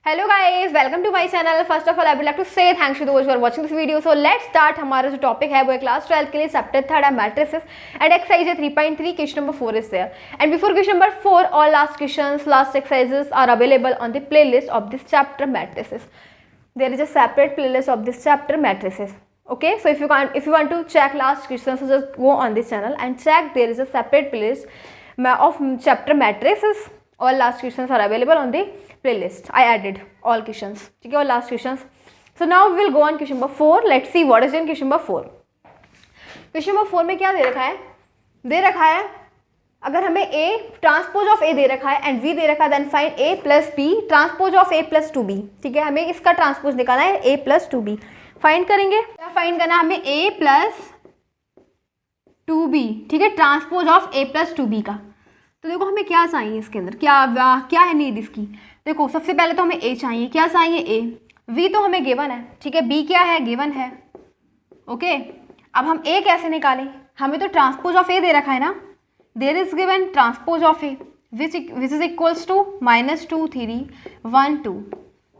Hello guys, welcome to my channel. First of all, I would like to say thanks to those who are watching this video. So let's start. हमारा जो topic है वो है class 12 के लिए chapter 3 है matrices and exercise है 3.3. Question number 4 is there. And before question number 4, all last questions, last exercises are available on the playlist of this chapter matrices. There is a separate playlist of this chapter matrices. Okay, so if you want to check last questions, so just go on this channel and check. There is a separate playlist of chapter matrices. All last questions are available on the playlist. I added all questions. ठीक है, all last questions. So now we will go on question number 4. Let's see what is in question number 4. Question number 4 में क्या दे रखा है? दे रखा है अगर हमें A ट्रांसपोज ऑफ A दे रखा है एंड V दे रखा है, then find A plus B transpose of A plus 2B. ठीक है, हमें इसका ट्रांसपोज निकालना है A प्लस 2B. फाइंड करेंगे, क्या फाइंड करना है हमें? A plus 2B. ठीक है, transpose of A plus 2B का. तो देखो हमें क्या चाहिए इसके अंदर, क्या है नीड इसकी. देखो सबसे पहले तो हमें A चाहिए. क्या चाहिए? A. V तो हमें गिवन है. ठीक है, B क्या है? गिवन है. ओके, अब हम A कैसे निकालें? हमें तो ट्रांसपोज ऑफ A दे रखा है ना. There is given transpose of A which is equals to -2 3 1 2.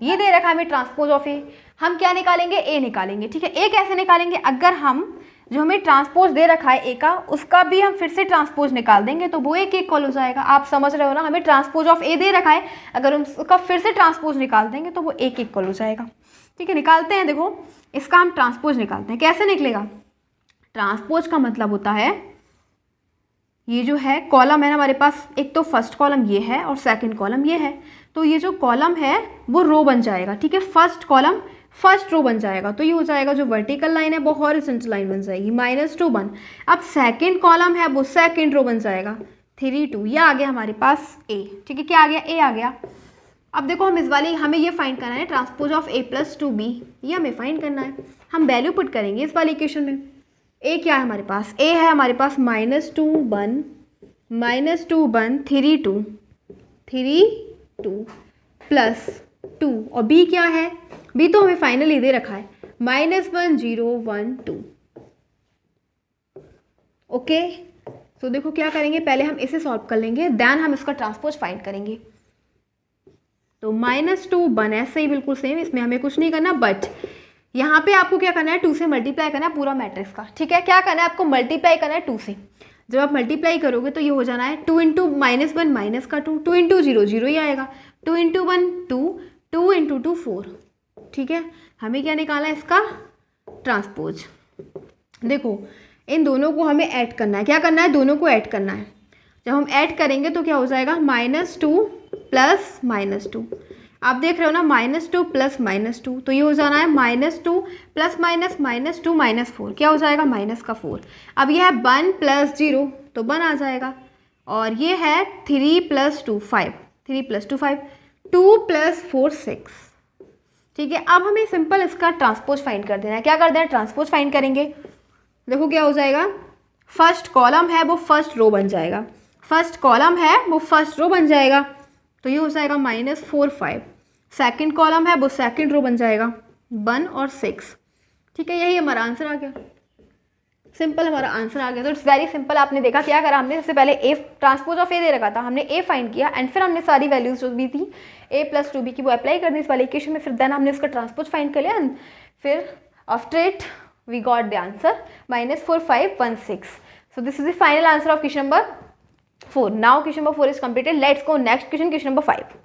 ये दे रखा है हमें ट्रांसपोज ऑफ A. हम क्या निकालेंगे? A निकालेंगे. ठीक है, A कैसे निकालेंगे? अगर हम जो हमें ट्रांसपोज दे रखा है A का, उसका भी हम फिर से ट्रांसपोज निकाल देंगे तो वो A के इक्वल हो जाएगा. आप समझ रहे हो ना, हमें ट्रांसपोज ऑफ A दे रखा है, अगर उसका फिर से ट्रांसपोज निकाल देंगे तो वो A के इक्वल हो जाएगा. ठीक है, निकालते हैं. देखो इसका हम ट्रांसपोज निकालते हैं. कैसे निकलेगा? ट्रांसपोज का मतलब होता है ये जो है कॉलम है ना हमारे पास, एक तो फर्स्ट कॉलम ये है और सेकेंड कॉलम ये है, तो ये जो कॉलम है वो रो बन जाएगा. ठीक है, फर्स्ट कॉलम फर्स्ट रो बन जाएगा, तो ये हो जाएगा जो वर्टिकल लाइन है वो हॉरिजॉन्टल लाइन बन जाएगी -2 1. अब सेकंड कॉलम है वो सेकंड रो बन जाएगा 3 2. ये आ गया हमारे पास A. ठीक है, क्या आ गया? A आ गया. अब देखो हम इस वाली हमें ये फाइंड करना है transpose of A plus 2B. ये हमें फाइंड करना है. हम वैल्यू पुट करेंगे इस वाली इक्वेशन में. A क्या है हमारे पास? A है हमारे पास -2 1 3 2 प्लस 2 और B क्या है? B तो हमें फाइनली दे रखा है -1 0 1 2. ओके, तो देखो क्या करेंगे, पहले हम इसे सॉल्व कर लेंगे, देन हम इसका ट्रांसपोज फाइंड करेंगे. तो -2 1 ऐसे ही बिल्कुल सेम, इसमें हमें कुछ नहीं करना, बट यहाँ पे आपको क्या करना है? 2 से मल्टीप्लाई करना है पूरा मैट्रिक्स का. ठीक है, क्या करना है आपको? मल्टीप्लाई करना है 2 से. जब आप मल्टीप्लाई करोगे तो ये हो जाना है 2 इंटू -1 माइनस का 2, 2 इंटू 0 0 ही आएगा, 2 इंटू 1 2, 2 इंटू 2 4. ठीक है, हमें क्या निकालना है? इसका ट्रांसपोज. देखो इन दोनों को हमें ऐड करना है. क्या करना है? दोनों को ऐड करना है. जब हम ऐड करेंगे तो क्या हो जाएगा? -2 प्लस -2. आप देख रहे हो ना, -2 प्लस -2, तो ये हो जाना है -2 प्लस -2 -4. क्या हो जाएगा? -4. अब ये है 1 प्लस 0 तो 1 आ जाएगा, और ये है 3 प्लस 2 5, 3 प्लस 2 5, 2 प्लस 4 6. ठीक है, अब हमें सिंपल इसका ट्रांसपोज फाइंड कर देना है. क्या कर देना है? ट्रांसपोज फाइंड करेंगे. देखो क्या हो जाएगा, फर्स्ट कॉलम है वो फर्स्ट रो बन जाएगा, फर्स्ट कॉलम है वो फर्स्ट रो बन जाएगा, तो ये हो जाएगा -4 5. सेकंड कॉलम है वो सेकंड रो बन जाएगा 1 और 6. ठीक है, यही हमारा आंसर आ गया. सिंपल हमारा आंसर आ गया. तो इट्स वेरी सिंपल. आपने देखा क्या करा हमने? सबसे पहले A ट्रांसपोज ऑफ A दे रखा था, हमने A फाइंड किया एंड फिर हमने सारी वैल्यूज जो भी थी A प्लस 2B की वो अप्लाई कर दी इस वाली इक्वेशन में. फिर देन हमने उसका ट्रांसपोज फाइंड कर लिया एंड फिर after it we got the answer -4 5 1 6. So this is the final answer of question number 4. Now question number 4 is completed. Let's go next question, question number 5.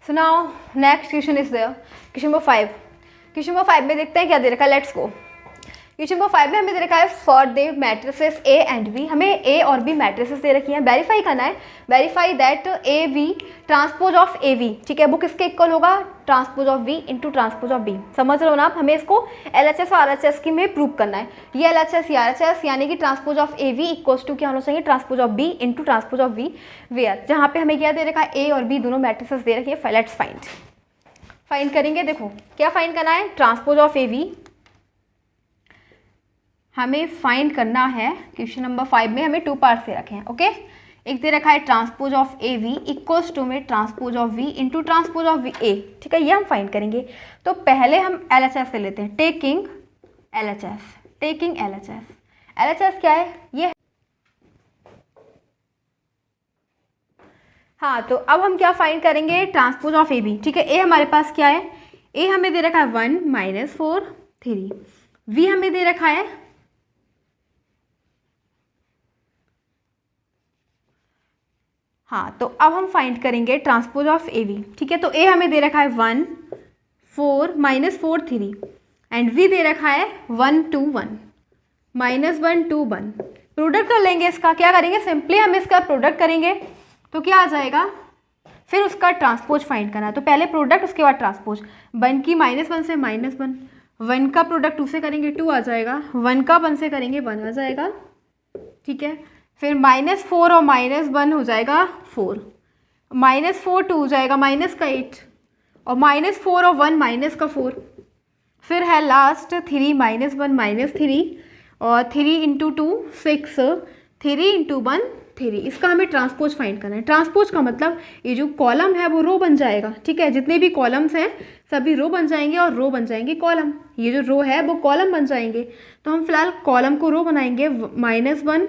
So now next question is there. Question number 5. Question number 5 में देखते हैं क्या दे रखा है. Let's go. Question number 5 में हमें दे रखा है for the matrices A and B. हमें A और B मैट्रिसेस दे रखी हैं. वेरीफाई करना है, verify that AB transpose of AB. ठीक है, वो किसके इक्वल होगा? Transpose of V into transpose of B. समझ रहे हो ना आप? हमें इसको LHS और RHS की में प्रूव करना है. ये LHS या RHS यानी कि transpose of AB equals to क्या होना चाहिए? Transpose of B into transpose of V where, जहाँ पे हमें क्या दे रखा है? A और B दोनों मैट्रिसेस दे रखी है. लेट्स फाइंड करेंगे. देखो क्या फाइंड करना है? ट्रांसपोज ऑफ AB हमें फाइंड करना है. क्वेश्चन नंबर 5 में हमें 2 पार्ट से रखे हैं. ओके, एक दे रखा है transpose of AB equals to में transpose of V into transpose of A. ठीक है, ये हम फाइंड करेंगे. तो पहले हम LHS से लेते हैं. Taking LHS. LHS क्या है? ये हाँ, तो अब हम क्या फाइंड करेंगे, ट्रांसपोज ऑफ ए बी। ठीक है, ए हमारे पास क्या है, ए हमें दे रखा है 1 माइनस 4 3, वी हमें दे रखा है हाँ, तो अब हम फाइंड करेंगे ट्रांसपोज ऑफ ए वी। ठीक है, तो ए हमें दे रखा है 1 4 माइनस 4 3 एंड वी दे रखा है 1 2 1 माइनस 1 2 1। प्रोडक्ट कर लेंगे इसका, क्या करेंगे, सिंपली हम इसका प्रोडक्ट करेंगे तो क्या आ जाएगा, फिर उसका ट्रांसपोज फाइंड करना है। तो पहले प्रोडक्ट उसके बाद ट्रांसपोज। 1 की -1 से -1, 1 का प्रोडक्ट 2 से करेंगे 2 आ जाएगा, 1 का 1 से करेंगे 1 आ जाएगा। ठीक है, फिर -4 और -1 हो जाएगा 4, -4 2 हो जाएगा माइनस का 8, और -4 और 1 माइनस का 4, फिर है लास्ट 3 -1 -3, और 3 इंटू 2 6, 3 इंटू 1 3। इसका हमें ट्रांसपोज फाइंड करना है। ट्रांसपोज का मतलब ये जो कॉलम है वो रो बन जाएगा। ठीक है, जितने भी कॉलम्स हैं सभी रो बन जाएंगे और रो बन जाएंगे कॉलम। ये जो रो है वो कॉलम बन जाएंगे। तो हम फिलहाल कॉलम को रो बनाएंगे। -1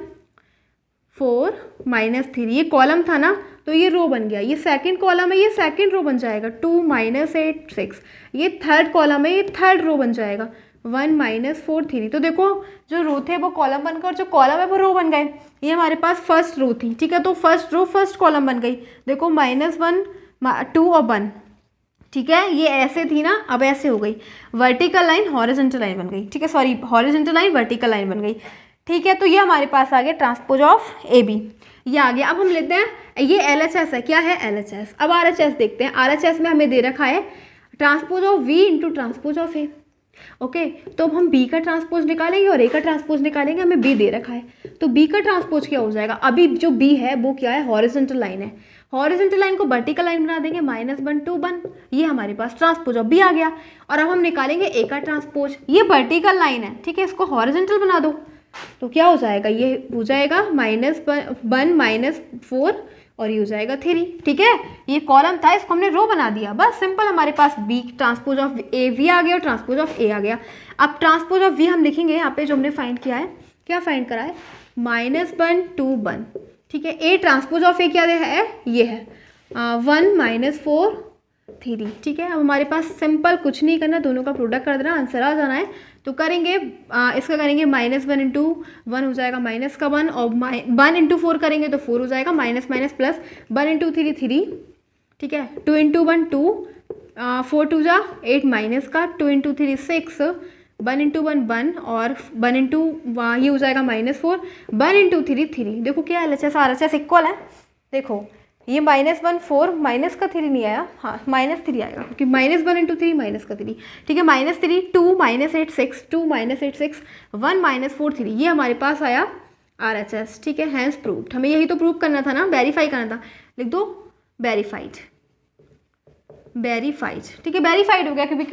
4 -3 ये कॉलम था ना, तो ये रो बन गया। ये सेकंड कॉलम है, ये सेकंड रो बन जाएगा। 2 -8 6 ये थर्ड कॉलम है, ये थर्ड रो बन जाएगा। 1 -4 3। तो देखो जो रो थे वो कॉलम बनकर, और जो कॉलम है वो रो बन गए। ये हमारे पास फर्स्ट रो थी। ठीक है, तो फर्स्ट रो फर्स्ट कॉलम बन गई। देखो -1 2 और 1। ठीक है, ये ऐसे थी ना, अब ऐसे हो गई। वर्टिकल लाइन हॉरिजॉन्टल लाइन बन गई। ठीक है, sorry, horizontal line vertical line बन गई। ठीक है, तो ये हमारे पास आ गया ट्रांसपोज ऑफ ए बी, ये आ गया। अब हम लेते हैं, ये LHS है, क्या है LHS। अब RHS देखते हैं। RHS में हमें दे रखा है transpose of V into transpose of A. Okay, तो अब हम B का ट्रांसपोज निकालेंगे और A का ट्रांसपोज निकालेंगे। हमें B दे रखा है, तो B का ट्रांसपोज क्या हो जाएगा। अभी जो B है वो क्या है, हॉरिजॉन्टल लाइन है। हॉरिजॉन्टल लाइन को वर्टिकल लाइन बना देंगे, -1 2 1। ये हमारे पास ट्रांसपोज ऑफ B आ गया। और अब हम निकालेंगे A का ट्रांसपोज। ये वर्टिकल लाइन है, ठीक है, इसको हॉरिजॉन्टल बना दो, तो क्या हो जाएगा, ये हो जाएगा -1 -4 और ये हो जाएगा 3। ठीक है, ये कॉलम था, इसको हमने रो बना दिया। बस सिंपल, हमारे पास B transpose of A V आ गया और ट्रांसपोज ऑफ ए आ गया। अब ट्रांसपोज ऑफ वी हम लिखेंगे यहाँ पे, जो हमने फाइंड किया है, क्या फाइंड करा है, -1 2 1। ठीक है, ए ट्रांसपोज ऑफ ए क्या है, ये है 1 -4 3। ठीक है, अब हमारे पास सिंपल कुछ नहीं करना, दोनों का प्रोडक्ट कर देना, आंसर आ जाना है। तो करेंगे इसका करेंगे -1 इंटू 1 हो जाएगा माइनस का 1, और 1 इंटू 4 करेंगे तो 4 हो जाएगा, माइनस माइनस प्लस, 1 इंटू 3 3। ठीक है, 2 इंटू 1 2, 4 2 जा 8 माइनस का, 2 इंटू 3 6, 1 इंटू 1 1, और 1 इंटू ये हो जाएगा -4, 1 इंटू 3 3। देखो क्या LHS RHS इक्वल है। देखो ये -1 4 माइनस का 3 नहीं आया, हाँ -3 आएगा, क्योंकि -1 इंटू 3 माइनस का 3। ठीक है, -3 2 -8 6 2 -8 6 1 -4 3। ये हमारे पास आया RHS। ठीक है, हैंस प्रूव्ड। हमें यही तो प्रूव करना था ना, वेरीफाई करना था। लिख दो वेरीफाइड, वेरीफाइड। ठीक है, वेरीफाइड हो गया, क्योंकि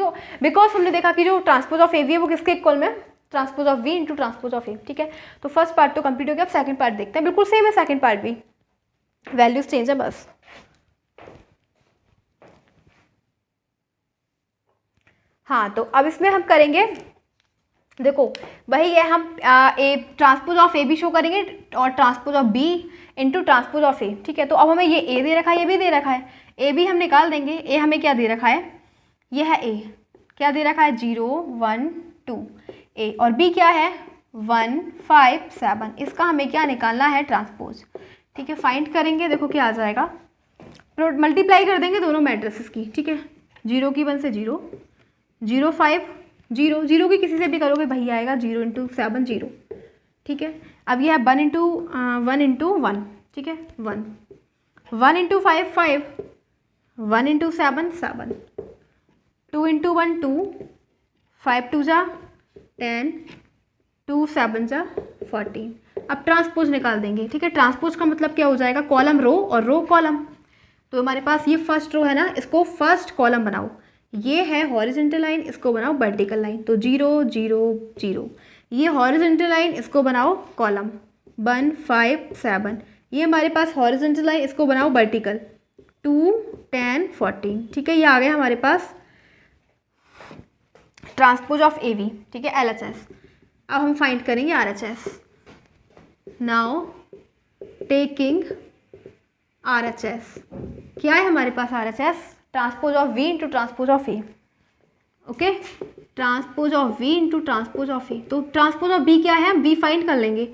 बिकॉज हमने देखा कि जो ट्रांसपोज ऑफ ए वी है वो किसके इक्वल में, transpose of V into transpose of A. ठीक है, तो फर्स्ट पार्ट तो कंप्लीट हो गया। अब सेकंड पार्ट देखते हैं, बिल्कुल सेम है सेकंड पार्ट भी, वैल्यूज चेंज है बस। हाँ, तो अब इसमें हम करेंगे, देखो वही है, हम ए ट्रांसपोज ऑफ ए भी शो करेंगे और transpose of B into transpose of A. ठीक है, तो अब हमें ये ए दे रखा है, ये भी दे रखा है, ए भी हम निकाल देंगे। ए हमें क्या दे रखा है, ये है ए, क्या दे रखा है 0 1 2 ए, और बी क्या है 1 5 7। इसका हमें क्या निकालना है, ट्रांसपोज। ठीक है, फाइंड करेंगे, देखो क्या आ जाएगा, मल्टीप्लाई कर देंगे दोनों मैट्रिसेस की। ठीक है, 0 की 1 से 0 0 5 0 0 की किसी से भी करोगे वही आएगा, 0 इंटू 7 0। ठीक है, अब यह है 1 इंटू 1। ठीक है, 1 इंटू 5 5, 1 इंटू 7 7, 2 इंटू 1 2, 5 2 जा 10, 2 7 जा 14। अब ट्रांसपोज निकाल देंगे। ठीक है, ट्रांसपोज का मतलब क्या हो जाएगा, कॉलम रो और रो कॉलम। तो हमारे पास ये फर्स्ट रो है ना, इसको फर्स्ट कॉलम बनाओ। ये है हॉरिजॉन्टल लाइन, इसको बनाओ वर्टिकल लाइन, तो 0 0 0। ये हॉरिजॉन्टल लाइन, इसको बनाओ कॉलम 1 5 7। ये हमारे पास हॉरिजॉन्टल लाइन, इसको बनाओ वर्टिकल 2 10 14। ठीक है, ये आ गया हमारे पास ट्रांसपोज ऑफ ए वी। ठीक है, LHS। अब हम फाइंड करेंगे RHS। नाउ टेकिंग RHS क्या है हमारे पास, RHS transpose of V into transpose of E, okay, transpose of V into transpose of E। तो ट्रांसपोज ऑफ B क्या है, हम B फाइंड कर लेंगे,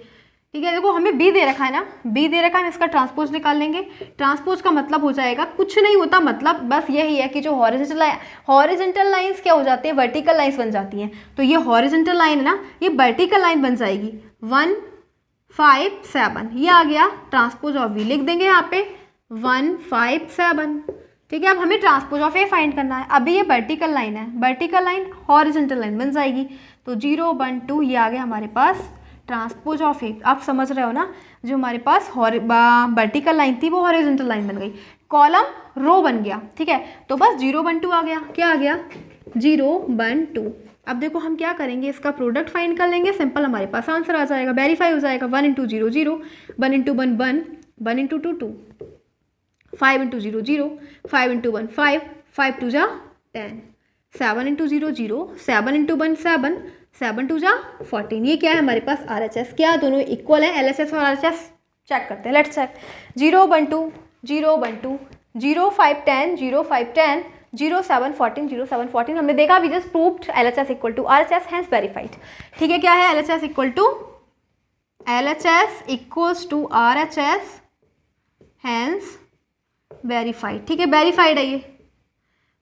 ठीक है। देखो हमें B दे रखा है ना, B दे रखा है, हम इसका ट्रांसपोज निकाल लेंगे। ट्रांसपोज का मतलब हो जाएगा, कुछ नहीं होता, मतलब बस यही है कि जो हॉरिजॉन्टल लाइंस क्या हो जाती है, वर्टिकल लाइंस बन जाती हैं। तो ये हॉरिजॉन्टल लाइन है ना, ये वर्टिकल लाइन बन जाएगी 1 5 7, ये आ गया ट्रांसपोज ऑफ V, लिख देंगे यहाँ पे 1 5 7, ठीक है। अब हमें ट्रांसपोज ऑफ A फाइंड करना है। अभी ये वर्टिकल लाइन है, वर्टिकल लाइन हॉरिजॉन्टल लाइन बन जाएगी, तो 0 1 2 ये आ गया हमारे पास ट्रांसपोज ऑफ A। आप समझ रहे हो ना, जो हमारे पास वर्टिकल लाइन थी वो हॉरिजॉन्टल लाइन बन गई, कॉलम रो बन गया, ठीक है। तो बस 0 1 2 आ गया, क्या आ गया 0 1 2। अब देखो हम क्या करेंगे, इसका प्रोडक्ट फाइंड कर लेंगे, सिंपल हमारे पास आंसर आ जाएगा, वेरीफाई हो जाएगा। 1 into 0 0, 1 into 1 1, 1 into 2 2, 5 into 0 0, 5 into 1 5, 5 2 जा 10, 7 इंटू 0 0, 7 इंटू 1 7, 7 2 जा 14। ये क्या है हमारे पास RHS, क्या दोनों इक्वल है, LHS और RHS चेक करते हैं, लेट्स चेक। 0 1 2, 0 1 2, 0 5 10, 0 5 10, 0 7 14, 0 7 14। हमने देखा we just proved LHS equal to RHS, hence verified, ठीक है। क्या है LHS equal to, LHS equals to RHS, hence verified, ठीक है, वेरीफाइड है ये।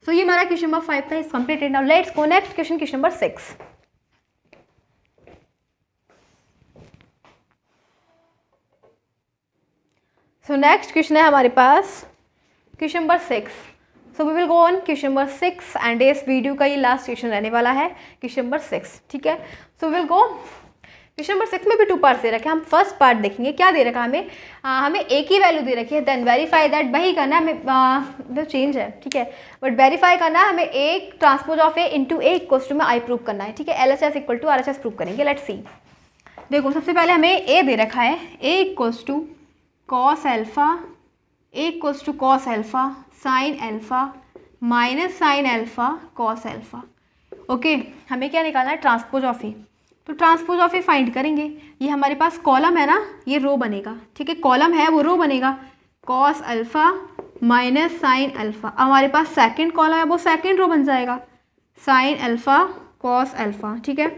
सो ये हमारा क्वेश्चन नंबर 5 था, is completed. Now let's go next question, question number 6। So next question है हमारे पास question number 6। So we will go on question number 6 and इस वीडियो का ये लास्ट क्वेश्चन रहने वाला है, क्वेश्चन नंबर 6, ठीक है। So will go, question number 6 में भी 2 पार्ट्स दे रखे हैं, हम फर्स्ट पार्ट देखेंगे। क्या दे रखा है हमें, हमें एक ही वैल्यू दे रखी है, देन वेरीफाई दैट, वही करना है हमें, तो चेंज है, ठीक है, बट वेरीफाई करना है हमें। एक transpose of A into A equals to में I प्रूव करना है, ठीक है। LHS equal to RHS prove करेंगे, लेट्स सी। देखो सबसे पहले हमें A दे रखा है, A equals to cos alpha, A equals to cos alpha sine alpha minus sine alpha cos alpha, okay. हमें क्या निकालना है, ट्रांसपोज ऑफ A। तो ट्रांसपोज ऑफ A फाइंड करेंगे, ये हमारे पास कॉलम है ना, ये रो बनेगा, ठीक है, कॉलम है वो रो बनेगा, cos alpha minus sine alpha. हमारे पास सेकंड कॉलम है, वो सेकंड रो बन जाएगा, साइन अल्फा कॉस अल्फा, ठीक है,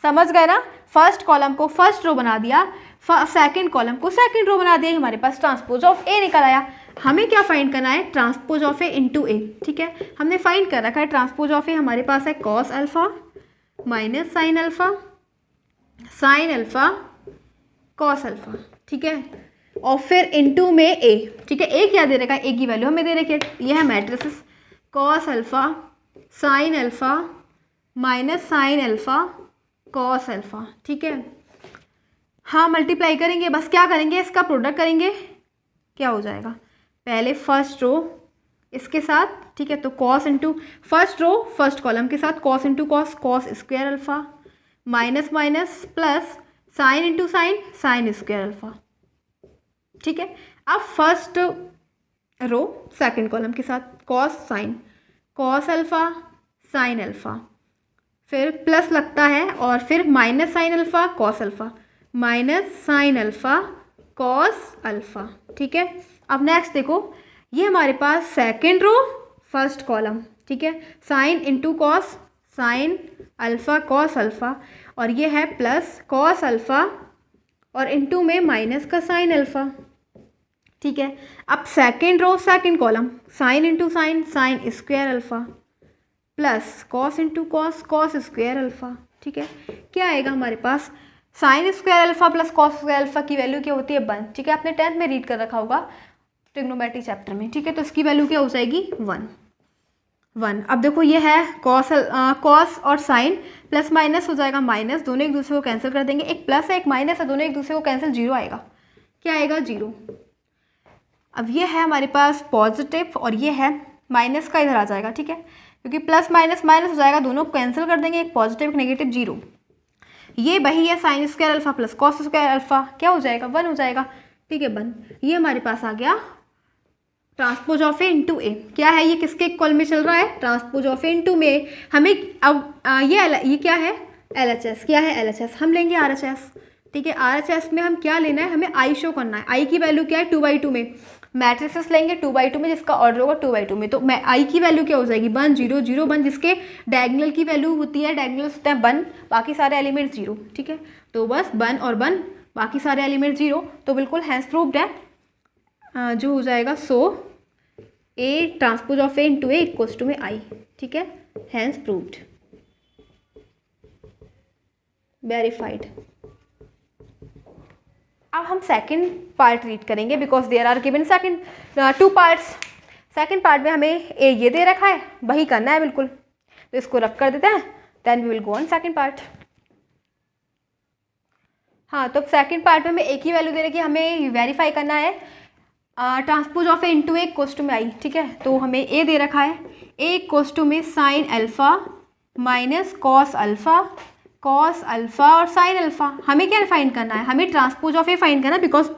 समझ गए ना। फर्स्ट कॉलम को फर्स्ट रो बना दिया, सेकंड कॉलम को सेकंड रो बना दिया, हमारे पास ट्रांसपोज ऑफ A निकल आया। हमें क्या फाइंड करना है, transpose of A into A, ठीक है। हमने फाइंड कर रखा है ट्रांसपोज ऑफ A, हमारे पास है cos alpha minus sine alpha sine alpha cos alpha, ठीक है, और फिर इनटू में A, ठीक है। A क्या दे रखा है, A की वैल्यू हमें दे रखी है, ये है matrices, cos alpha sine alpha minus sine alpha cos alpha, ठीक है। हाँ मल्टीप्लाई करेंगे, बस क्या करेंगे, इसका प्रोडक्ट करेंगे, क्या हो जाएगा, पहले फर्स्ट रो इसके साथ, ठीक है, तो cos into first row first column के साथ cos into cos, cos square alpha minus minus plus sine into sine, sine square alpha, ठीक है। अब फर्स्ट रो सेकंड कॉलम के साथ cos sine, cos alpha sine alpha, फिर plus लगता है और फिर minus sine alpha cos alpha minus sine alpha cos alpha, ठीक है। अब नेक्स्ट देखो, ये हमारे पास सेकंड रो फर्स्ट कॉलम, ठीक है, sine into cos, sine alpha cos alpha, और ये है प्लस कॉस अल्फा और इंटू में माइनस का साइन अल्फा, ठीक है। अब second row second column, sine into sine, sine square alpha plus cos into cos, cos square alpha, ठीक है। क्या आएगा हमारे पास, sine square alpha plus cos square alpha की वैल्यू क्या होती है 1, ठीक है, आपने 10th में रीड कर रखा होगा ट्रिग्नोमेट्री चैप्टर में, ठीक है। तो इसकी वैल्यू क्या हो जाएगी 1। अब देखो ये है कॉस और साइन, प्लस माइनस हो जाएगा माइनस, दोनों एक दूसरे को कैंसिल कर देंगे, एक प्लस है एक माइनस है, दोनों एक दूसरे को कैंसिल, 0 आएगा, क्या आएगा 0। अब ये है हमारे पास पॉजिटिव और ये है माइनस का इधर आ जाएगा, ठीक है, क्योंकि प्लस माइनस माइनस हो जाएगा, दोनों को कैंसिल कर देंगे, एक पॉजिटिव एक नेगेटिव 0। ये वही है sign square alpha plus cos square alpha, क्या हो जाएगा 1 हो जाएगा, ठीक है 1। ये हमारे पास आ गया transpose of A into A। क्या है ये, किसके इक्वल में चल रहा है, ट्रांसपोज ऑफ A इंटू में। हमें अब ये क्या है LHS, क्या है LHS, हम लेंगे RHS, ठीक है। RHS में हम क्या लेना है, हमें I शो करना है, I की वैल्यू क्या है 2/2 में, मैट्रिसेस लेंगे 2x2 में जिसका ऑर्डर होगा 2x2 में, तो मैं आई की वैल्यू क्या हो जाएगी 1 0 0 1, जिसके डायगोनल की वैल्यू होती है, डायगोनल्स होते हैं 1, बाकी सारे एलिमेंट 0, ठीक है। तो बस 1 और 1, बाकी सारे एलिमेंट 0, तो बिल्कुल हैंस प्रूव्ड है, जो हो जाएगा so A transpose of A into A equals to में आई, ठीक है, हैंस प्रूव्ड, वेरीफाइड। अब हम सेकंड पार्ट रीड करेंगे because there are given second 2 parts. Second part में हमें ए ये दे रखा है, वही करना है बिल्कुल, तो इसको रख कर देते हैं, then we will go on second part. हाँ, तो सेकंड पार्ट में हमें एक ही वैल्यू दे रखी है, हमें वेरीफाई करना है transpose of A into A equals to में आई, ठीक है। तो हमें ए दे रखा है, ए इक्वल्स टू में sign alpha minus cos alpha, cos alpha और साइन अल्फा। हमें क्या फाइंड करना है, हमें ट्रांसपोज ऑफ ए फाइंड करना है, बिकॉज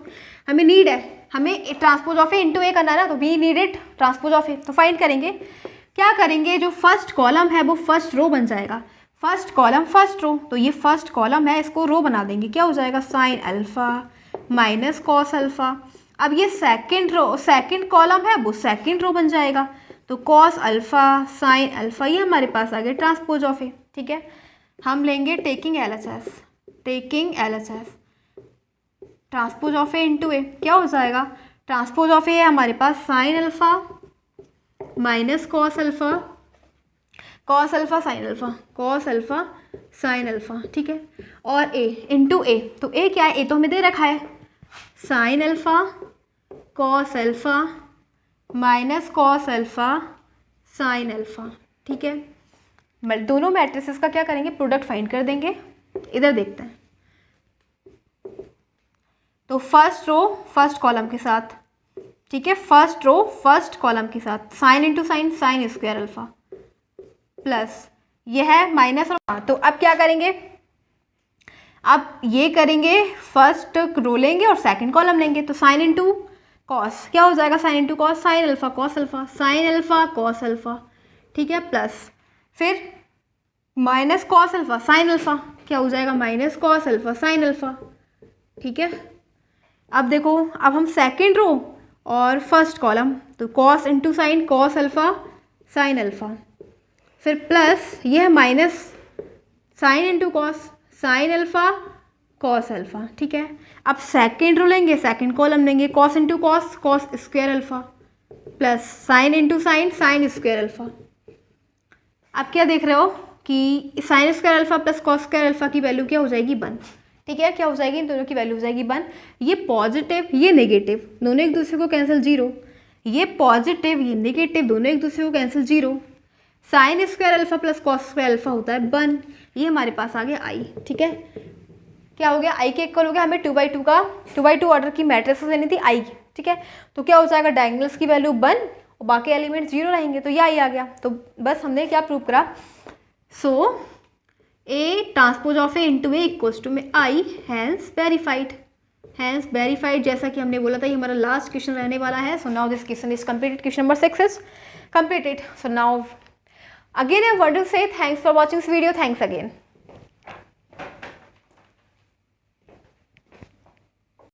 हमें नीड है, हमें transpose of A into A करना है ना, तो we need it transpose of A. तो फाइंड करेंगे, क्या करेंगे, जो फर्स्ट कॉलम है वो फर्स्ट रो बन जाएगा, फर्स्ट कॉलम फर्स्ट रो, तो ये फर्स्ट कॉलम है, इसको रो बना देंगे, क्या हो जाएगा sign alpha minus cos alpha. अब ये सेकेंड रो, सेकेंड कॉलम है वो सेकेंड रो बन जाएगा, तो कॉस अल्फा साइन अल्फा, ये हमारे पास आ गया ट्रांसपोज ऑफ ए, ठीक है। हम लेंगे taking LHS, taking LHS transpose of A into A, क्या हो जाएगा, ट्रांसपोज ऑफ ए है हमारे पास sine alpha minus cos alpha, cos alpha sine alpha, cos alpha sine alpha, ठीक है, और ए इंटू ए, तो ए क्या है, ए तो हमें दे रखा है sign alpha cos alpha minus cos alpha sine alpha, ठीक है। दोनों मैट्रिसेस का क्या करेंगे, प्रोडक्ट फाइंड कर देंगे। इधर देखते हैं, तो फर्स्ट रो फर्स्ट कॉलम के साथ, ठीक है, फर्स्ट रो फर्स्ट कॉलम के साथ sign into sine, sine square alpha plus ये है माइनस, और तो अब क्या करेंगे, अब ये करेंगे, फर्स्ट रो लेंगे और सेकंड कॉलम लेंगे, तो साइन इंटू कॉस, क्या हो जाएगा sign into cos, sine alpha cos alpha, sine alpha cos alpha, ठीक है, प्लस फिर minus cos alpha sine alpha, क्या हो जाएगा minus cos alpha sine alpha, ठीक है। अब देखो, अब हम सेकंड रो और फर्स्ट कॉलम, तो cos into sine cos alpha sine alpha, फिर प्लस ये है minus sign into cos sine alpha cos alpha, ठीक है। अब सेकंड रो लेंगे, सेकंड कॉलम लेंगे, cos into cos cos square alpha plus sine into sine sine square alpha. अब क्या देख रहे हो कि sign square alpha plus cos square alpha की वैल्यू क्या हो जाएगी 1, ठीक है, क्या हो जाएगी, इन दोनों की वैल्यू हो जाएगी 1। ये पॉजिटिव ये नेगेटिव दोनों एक दूसरे को कैंसिल 0, ये पॉजिटिव ये नेगेटिव दोनों एक दूसरे को cancel 0, sign square alpha plus cos square alpha होता है 1, ये हमारे पास आ गया आई, ठीक है। क्या हो गया, आई के इक्वल हो गया, हमें 2x2 का 2x2 ऑर्डर की मैट्रिसेस लेनी थी आई, ठीक है। तो क्या हो जाएगा, डायगोनल्स की वैल्यू 1 और बाकी एलिमेंट 0 रहेंगे, तो ये आई आ गया। तो बस हमने क्या प्रूव करा, so A transpose of A into A equals to में I, hence verified, hence verified, जैसा कि हमने बोला था ये हमारा लास्ट क्वेश्चन रहने वाला है। So now this question is completed, question number 6 is completed. So now again I want to say thanks for watching this video, thanks again.